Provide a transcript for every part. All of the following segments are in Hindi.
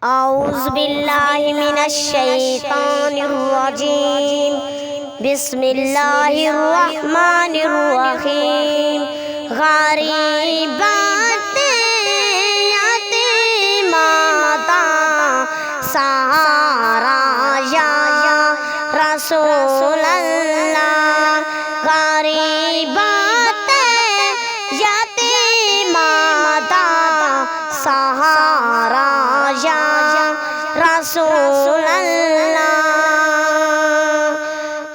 औज़ु बिल्लाहि मिनश शैतानिर रजीम। बिस्मिल्लाहिर रहमानिर रहीम। गरीबाते यतीमाता सहारा या रसूल अल्लाह। गरीबाते यतीमाता सहारा या रसूल अल्लाह।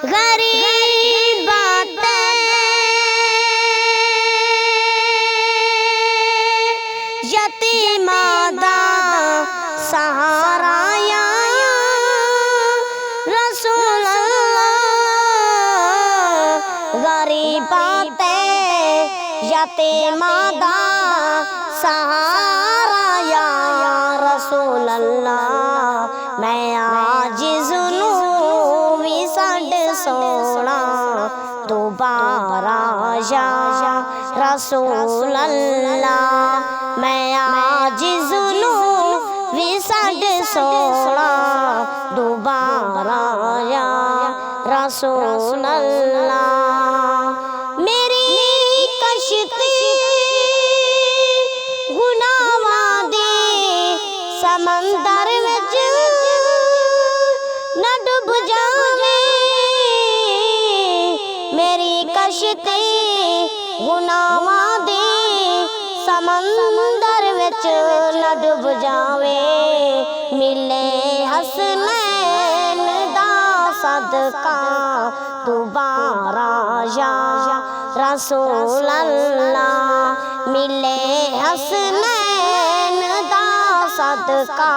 गरीब यतीमादा सहारा या रसूल अल्लाह। गरीब यतीमादा सहारा या रसूल अल्लाह। मैं आजिज़ नूं वी साढ़े सोना दोबारा या रसूल अल्लाह। मैं आजिज़ नूं वी साढ़े सोना दोबारा या रसूल अल्लाह। मेरी कश्ती गुनाहां दी समंदर विच न डुब जावे। मेरी कश्ती गुनाहां दी समंदर विच न डुब जावे। मिले हसनैन दा सदका दोबारा या रसूल अल्लाह। मिले हसनैन दा सदका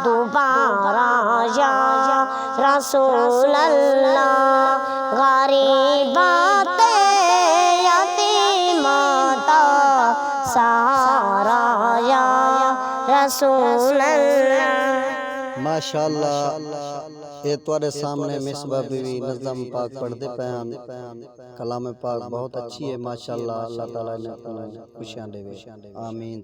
दोबारा या रसूल अल्लाह। गरीबाते यतीमाता सहारा या रसूल अल्लाह। माशाअल्लाह, ये तुम्हारे सामने मिसबा बीवी नज़म पाक पढ़ते पे हैं। कलाम पाक बहुत अच्छी है माशाअल्लाह। अल्लाह ताला ने खुशियां देवे। आमीन।